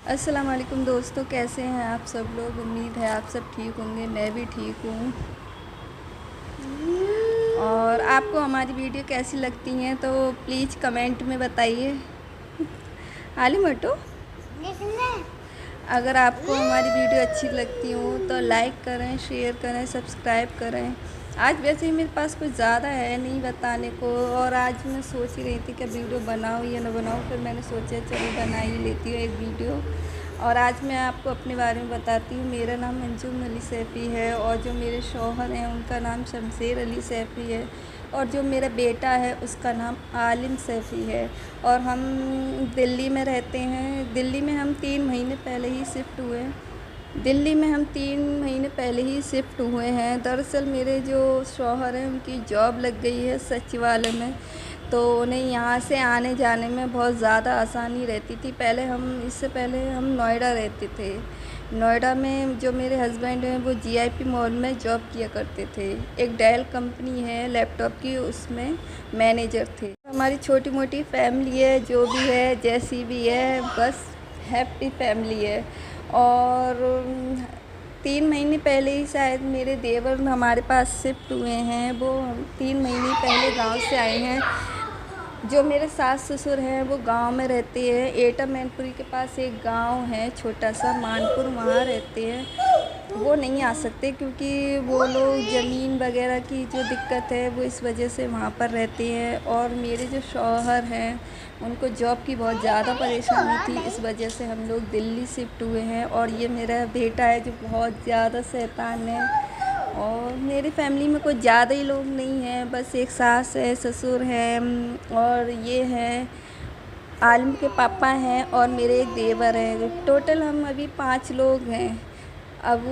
अस्सलाम वालेकुम दोस्तों, कैसे हैं आप सब लोग। उम्मीद है आप सब ठीक होंगे। मैं भी ठीक हूँ। और आपको हमारी वीडियो कैसी लगती हैं तो प्लीज़ कमेंट में बताइए। आली मटो, अगर आपको हमारी वीडियो अच्छी लगती हो तो लाइक करें, शेयर करें, सब्सक्राइब करें। आज वैसे ही मेरे पास कुछ ज़्यादा है नहीं बताने को, और आज मैं सोच ही रही थी कि वीडियो बनाऊँ या ना बनाऊँ। फिर मैंने सोचा चलो बना ही लेती हूँ एक वीडियो। और आज मैं आपको अपने बारे में बताती हूँ। मेरा नाम अंजुम अली सैफ़ी है, और जो मेरे शौहर हैं उनका नाम शमशेर अली सैफ़ी है, और जो मेरा बेटा है उसका नाम आलिम सैफ़ी है। और हम दिल्ली में रहते हैं। दिल्ली में हम 3 महीने पहले ही शिफ्ट हुए हैं। दिल्ली में हम 3 महीने पहले ही शिफ्ट हुए हैं। दरअसल मेरे जो शौहर हैं उनकी जॉब लग गई है सचिवालय में, तो उन्हें यहाँ से आने जाने में बहुत ज़्यादा आसानी रहती थी। इससे पहले हम नोएडा रहते थे। नोएडा में जो मेरे हस्बैंड हैं वो जीआईपी मॉल में जॉब किया करते थे। एक डेल कंपनी है लैपटॉप की, उसमें मैनेजर थे। हमारी छोटी मोटी फैमिली है, जो भी है जैसी भी है, बस हैप्पी फैमिली है। और 3 महीने पहले ही शायद मेरे देवर हमारे पास शिफ्ट हुए हैं। वो 3 महीने पहले गांव से आए हैं। जो मेरे सास ससुर हैं वो गांव में रहते हैं। एटा मैनपुरी के पास एक गांव है छोटा सा मानपुर, वहाँ रहते हैं। वो नहीं आ सकते क्योंकि वो लोग ज़मीन वगैरह की जो दिक्कत है वो इस वजह से वहाँ पर रहते हैं। और मेरे जो शौहर हैं उनको जॉब की बहुत ज़्यादा परेशानी थी, इस वजह से हम लोग दिल्ली शिफ्ट हुए हैं। और ये मेरा बेटा है जो बहुत ज़्यादा शैतान है। और मेरी फैमिली में कुछ ज़्यादा ही लोग नहीं हैं, बस एक सास है, ससुर हैं, और ये हैं आलिम के पापा हैं, और मेरे एक देवर हैं। टोटल हम अभी 5 लोग हैं। अब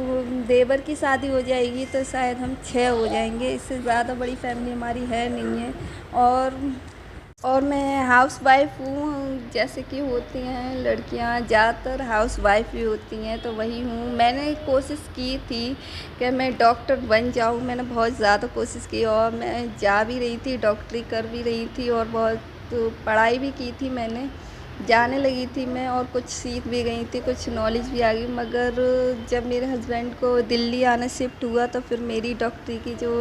देवर की शादी हो जाएगी तो शायद हम 6 हो जाएंगे। इससे ज़्यादा बड़ी फैमिली हमारी है नहीं है। और और मैं हाउस वाइफ हूँ। जैसे कि होती हैं लड़कियाँ, ज़्यादातर हाउस वाइफ ही होती हैं, तो वही हूँ। मैंने कोशिश की थी कि मैं डॉक्टर बन जाऊँ। मैंने बहुत ज़्यादा कोशिश की, और मैं जा भी रही थी, डॉक्टरी कर भी रही थी, और बहुत पढ़ाई भी की थी मैंने। जाने लगी थी मैं, और कुछ सीख भी गई थी, कुछ नॉलेज भी आ गई। मगर जब मेरे हस्बैंड को दिल्ली आना शिफ्ट हुआ तो फिर मेरी डॉक्टरी की जो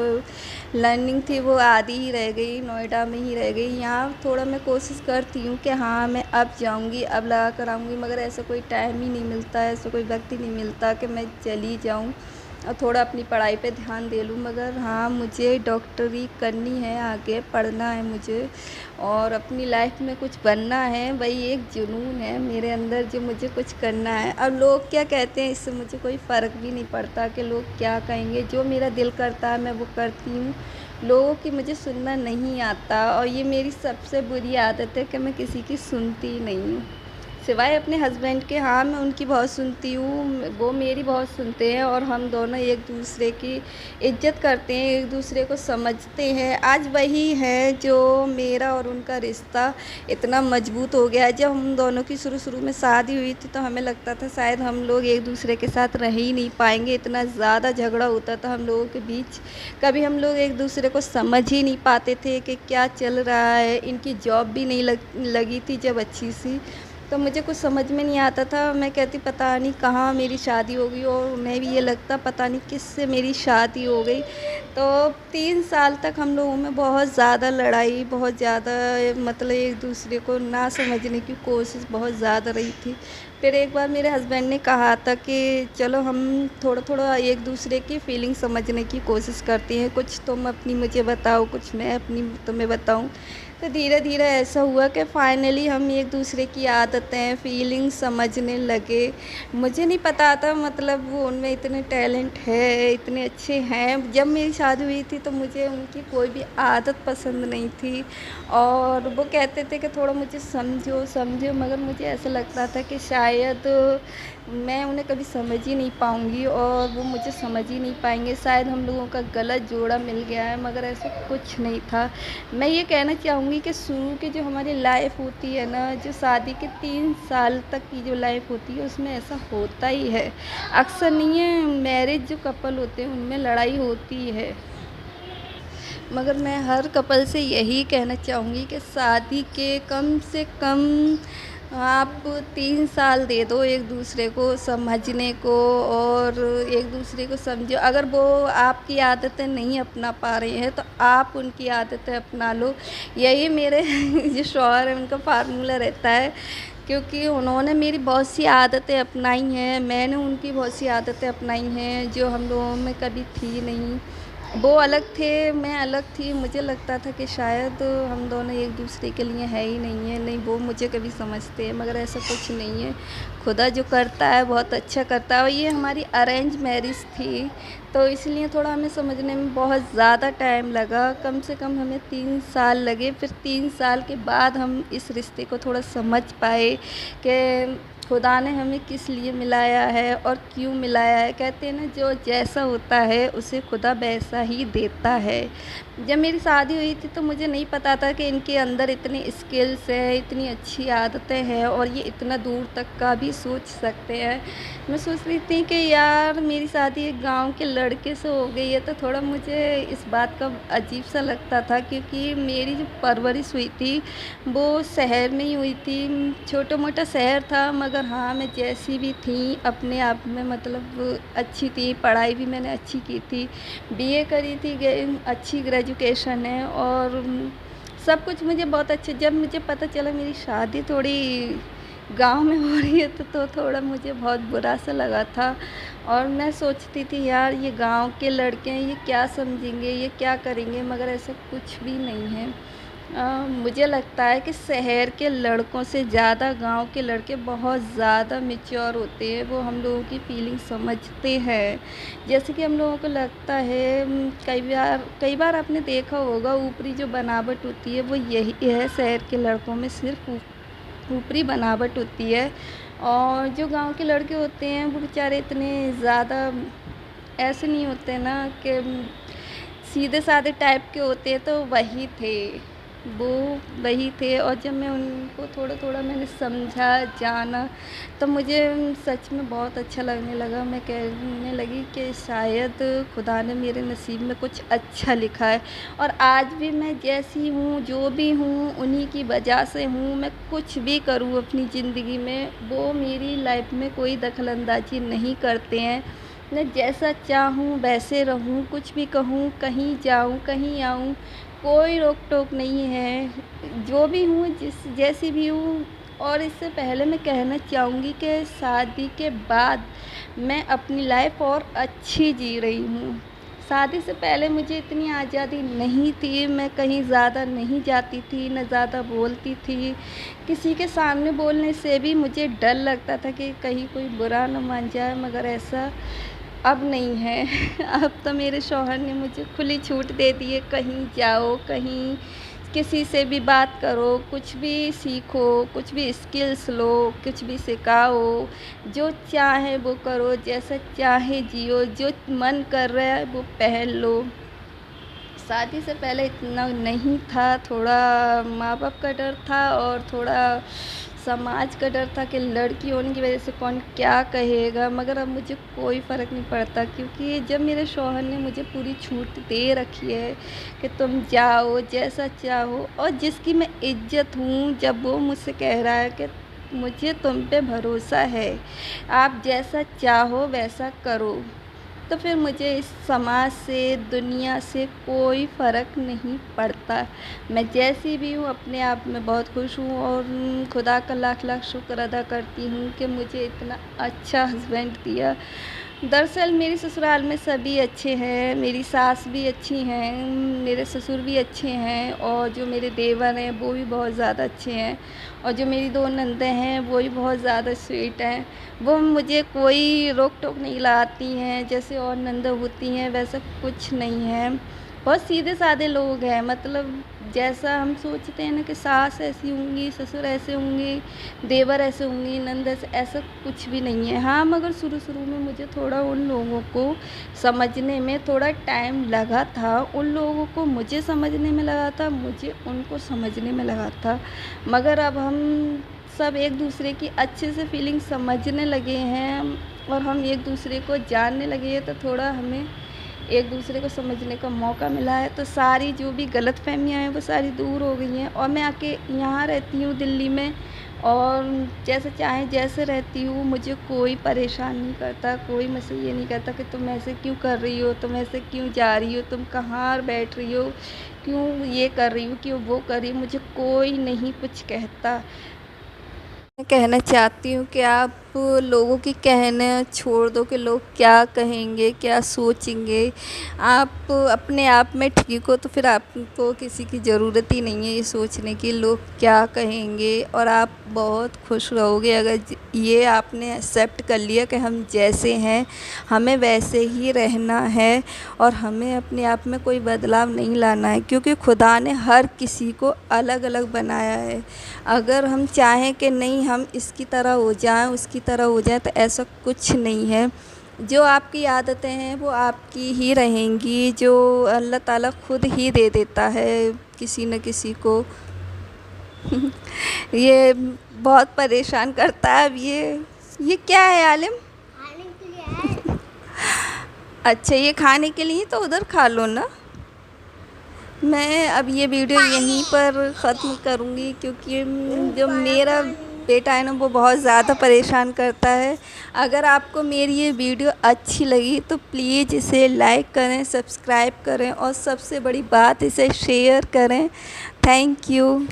लर्निंग थी वो आधी ही रह गई, नोएडा में ही रह गई। यहाँ थोड़ा मैं कोशिश करती हूँ कि हाँ मैं अब जाऊँगी, अब लगा कर आऊँगी, मगर ऐसा कोई टाइम ही नहीं मिलता है, ऐसा कोई वक्त ही नहीं मिलता कि मैं चली जाऊँ और थोड़ा अपनी पढ़ाई पे ध्यान दे लूँ। मगर हाँ, मुझे डॉक्टरी करनी है, आगे पढ़ना है मुझे, और अपनी लाइफ में कुछ बनना है। वही एक जुनून है मेरे अंदर, जो मुझे कुछ करना है। अब लोग क्या कहते हैं इससे मुझे कोई फ़र्क भी नहीं पड़ता कि लोग क्या कहेंगे। जो मेरा दिल करता है मैं वो करती हूँ। लोगों की मुझे सुनना नहीं आता, और ये मेरी सबसे बुरी आदत है कि मैं किसी की सुनती नहीं हूँ, सिवाय अपने हस्बैंड के। हाँ, मैं उनकी बहुत सुनती हूँ, वो मेरी बहुत सुनते हैं, और हम दोनों एक दूसरे की इज्जत करते हैं, एक दूसरे को समझते हैं। आज वही है जो मेरा और उनका रिश्ता इतना मजबूत हो गया है। जब हम दोनों की शुरू शुरू में शादी हुई थी तो हमें लगता था शायद हम लोग एक दूसरे के साथ रह ही नहीं पाएंगे, इतना ज़्यादा झगड़ा होता था हम लोगों के बीच। कभी हम लोग एक दूसरे को समझ ही नहीं पाते थे कि क्या चल रहा है। इनकी जॉब भी नहीं लगी थी जब अच्छी सी, तो मुझे कुछ समझ में नहीं आता था। मैं कहती पता नहीं कहाँ मेरी शादी हो गई, और उन्हें भी ये लगता पता नहीं किससे मेरी शादी हो गई। तो 3 साल तक हम लोगों में बहुत ज़्यादा लड़ाई, बहुत ज़्यादा मतलब एक दूसरे को ना समझने की कोशिश बहुत ज़्यादा रही थी। फिर एक बार मेरे हस्बैंड ने कहा था कि चलो हम थोड़ा थोड़ा एक दूसरे की फीलिंग समझने की कोशिश करते हैं, कुछ तुम अपनी मुझे बताओ, कुछ मैं अपनी तुम्हें बताऊं। तो धीरे धीरे ऐसा हुआ कि फाइनली हम एक दूसरे की आदतें, फीलिंग समझने लगे। मुझे नहीं पता था मतलब वो उनमें इतने टैलेंट है, इतने अच्छे हैं। जब मेरी शादी हुई थी तो मुझे उनकी कोई भी आदत पसंद नहीं थी, और वो कहते थे कि थोड़ा मुझे समझो समझो, मगर मुझे ऐसा लगता था कि शायद मैं उन्हें कभी समझ ही नहीं पाऊँगी, और वो मुझे समझ ही नहीं पाएंगे। शायद हम लोगों का गलत जोड़ा मिल गया है, मगर ऐसा कुछ नहीं था। मैं ये कहना चाहूँगी कि शुरू की जो हमारी लाइफ होती है ना, जो शादी के 3 साल तक की जो लाइफ होती है उसमें ऐसा होता ही है। अक्सर नहीं है, मैरिज जो कपल होते हैं उनमें लड़ाई होती है, मगर मैं हर कपल से यही कहना चाहूँगी कि शादी के कम से कम आप 3 साल दे दो एक दूसरे को समझने को और एक दूसरे को समझो। अगर वो आपकी आदतें नहीं अपना पा रहे हैं तो आप उनकी आदतें अपना लो। यही मेरे जो शौहर हैं उनका फ़ॉर्मूला रहता है, क्योंकि उन्होंने मेरी बहुत सी आदतें अपनाई हैं, मैंने उनकी बहुत सी आदतें अपनाई हैं जो हम लोगों में कभी थी नहीं। वो अलग थे, मैं अलग थी। मुझे लगता था कि शायद हम दोनों एक दूसरे के लिए है ही नहीं है, नहीं वो मुझे कभी समझते हैं, मगर ऐसा कुछ नहीं है। खुदा जो करता है बहुत अच्छा करता है। और ये हमारी अरेंज मैरिज थी, तो इसलिए थोड़ा हमें समझने में बहुत ज़्यादा टाइम लगा। कम से कम हमें 3 साल लगे। फिर 3 साल के बाद हम इस रिश्ते को थोड़ा समझ पाए कि खुदा ने हमें किस लिए मिलाया है और क्यों मिलाया है। कहते हैं ना, जो जैसा होता है उसे खुदा वैसा ही देता है। जब मेरी शादी हुई थी तो मुझे नहीं पता था कि इनके अंदर इतनी स्किल्स है, इतनी अच्छी आदतें हैं और ये इतना दूर तक का भी सोच सकते हैं। मैं सोच रही थी कि यार मेरी शादी एक गाँव के लड़के से हो गई है, तो थोड़ा मुझे इस बात का अजीब सा लगता था, क्योंकि मेरी जो परवरिश हुई थी वो शहर में ही हुई थी। छोटा-मोटा शहर था, मगर हाँ, मैं जैसी भी थी अपने आप में मतलब अच्छी थी। पढ़ाई भी मैंने अच्छी की थी, बीए करी थी, अच्छी ग्रेजुकेशन है और सब कुछ मुझे बहुत अच्छा। जब मुझे पता चला मेरी शादी थोड़ी गाँव में हो रही है तो थोड़ा मुझे बहुत बुरा सा लगा था। और मैं सोचती थी यार ये गाँव के लड़के हैं, ये क्या समझेंगे, ये क्या करेंगे, मगर ऐसा कुछ भी नहीं है। मुझे लगता है कि शहर के लड़कों से ज़्यादा गाँव के लड़के बहुत ज़्यादा मैच्योर होते हैं। वो हम लोगों की फीलिंग समझते हैं। जैसे कि हम लोगों को लगता है कई बार आपने देखा होगा, ऊपरी जो बनावट होती है वो यही है शहर के लड़कों में, सिर्फ़ ऊपरी बनावट होती है। और जो गाँव के लड़के होते हैं वो बेचारे इतने ज़्यादा ऐसे नहीं होते ना कि सीधे-साधे टाइप के होते हैं, तो वही थे, वो वही थे। और जब मैं उनको थोड़ा-थोड़ा मैंने समझा, जाना, तब मुझे सच में बहुत अच्छा लगने लगा। मैं कहने लगी कि शायद खुदा ने मेरे नसीब में कुछ अच्छा लिखा है। और आज भी मैं जैसी हूँ, जो भी हूँ, उन्हीं की वजह से हूँ। मैं कुछ भी करूँ अपनी ज़िंदगी में, वो मेरी लाइफ़ में कोई दखल-अंदाज़ी नहीं करते हैं। मैं जैसा चाहूँ वैसे रहूँ, कुछ भी कहूँ, कहीं जाऊँ, कहीं आऊँ, कोई रोक-टोक नहीं है। जो भी हूँ, जैसी भी हूँ। और इससे पहले मैं कहना चाहूँगी कि शादी के बाद मैं अपनी लाइफ़ और अच्छी जी रही हूँ। शादी से पहले मुझे इतनी आज़ादी नहीं थी, मैं कहीं ज़्यादा नहीं जाती थी, ना ज़्यादा बोलती थी। किसी के सामने बोलने से भी मुझे डर लगता था कि कहीं कोई बुरा ना मान जाए, मगर ऐसा अब नहीं है। अब तो मेरे शौहर ने मुझे खुली छूट दे दी है, कहीं जाओ, कहीं किसी से भी बात करो, कुछ भी सीखो, कुछ भी स्किल्स लो, कुछ भी सिखाओ, जो चाहे वो करो, जैसा चाहे जियो, जो मन कर रहा है वो पहन लो। शादी से पहले इतना नहीं था, थोड़ा माँ-बाप का डर था और थोड़ा समाज का डर था कि लड़की होने की वजह से कौन क्या कहेगा। मगर अब मुझे कोई फ़र्क नहीं पड़ता, क्योंकि जब मेरे शौहर ने मुझे पूरी छूट दे रखी है कि तुम जाओ जैसा चाहो, और जिसकी मैं इज़्ज़त हूँ, जब वो मुझसे कह रहा है कि मुझे तुम पे भरोसा है, आप जैसा चाहो वैसा करो, तो फिर मुझे इस समाज से, दुनिया से कोई फ़र्क नहीं पड़ता। मैं जैसी भी हूँ अपने आप में बहुत खुश हूँ और खुदा का लाख-लाख शुक्र अदा करती हूँ कि मुझे इतना अच्छा हस्बैंड दिया। दरअसल मेरे ससुराल में सभी अच्छे हैं, मेरी सास भी अच्छी हैं, मेरे ससुर भी अच्छे हैं और जो मेरे देवर हैं वो भी बहुत ज़्यादा अच्छे हैं और जो मेरी 2 ननदें हैं वो भी बहुत ज़्यादा स्वीट हैं। वो मुझे कोई रोक-टोक नहीं लगाती हैं, जैसे और ननदें होती हैं वैसा कुछ नहीं है। बहुत सीधे-साधे लोग हैं, मतलब जैसा हम सोचते हैं ना कि सास ऐसी होंगी, ससुर ऐसे होंगे, देवर ऐसे होंगे, ननद ऐसा कुछ भी नहीं है। हाँ, मगर शुरू-शुरू में मुझे थोड़ा उन लोगों को समझने में थोड़ा टाइम लगा था। उन लोगों को मुझे समझने में लगा था, मुझे उनको समझने में लगा था। मगर अब हम सब एक-दूसरे की अच्छे से फीलिंग समझने लगे हैं और हम एक-दूसरे को जानने लगे हैं, तो थोड़ा हमें एक-दूसरे को समझने का मौका मिला है। तो सारी जो भी गलतफ़हमियाँ हैं वो सारी दूर हो गई हैं और मैं आके यहाँ रहती हूँ दिल्ली में। और जैसे चाहे जैसे रहती हूँ, मुझे कोई परेशान नहीं करता, कोई मुझसे ये नहीं कहता कि तुम ऐसे क्यों कर रही हो, तुम ऐसे क्यों जा रही हो, तुम कहाँ बैठ रही हो, क्यों ये कर रही हो, क्यों वो कर रही हो, मुझे कोई नहीं कुछ कहता। मैं कहना चाहती हूँ कि आप लोगों की कहना छोड़ दो कि लोग क्या कहेंगे, क्या सोचेंगे। आप अपने आप में ठीक हो तो फिर आपको किसी की ज़रूरत ही नहीं है ये सोचने की लोग क्या कहेंगे, और आप बहुत खुश रहोगे अगर ये आपने एक्सेप्ट कर लिया कि हम जैसे हैं हमें वैसे ही रहना है, और हमें अपने आप में कोई बदलाव नहीं लाना है, क्योंकि खुदा ने हर किसी को अलग अलग बनाया है। अगर हम चाहें कि नहीं हम इसकी तरह हो जाएं, उसकी तरह हो जाएं, तो ऐसा कुछ नहीं है। जो आपकी आदतें हैं वो आपकी ही रहेंगी, जो अल्लाह ताला खुद ही दे देता है किसी न किसी को। ये बहुत परेशान करता है। अब ये क्या है आलिम? खाने के लिए है। अच्छा, ये खाने के लिए तो उधर खा लो ना। मैं अब ये वीडियो यहीं पर ख़त्म करूँगी, क्योंकि जो मेरा बेटा है ना वो बहुत ज़्यादा परेशान करता है। अगर आपको मेरी ये वीडियो अच्छी लगी तो प्लीज़ इसे लाइक करें, सब्सक्राइब करें, और सबसे बड़ी बात इसे शेयर करें। Thank you.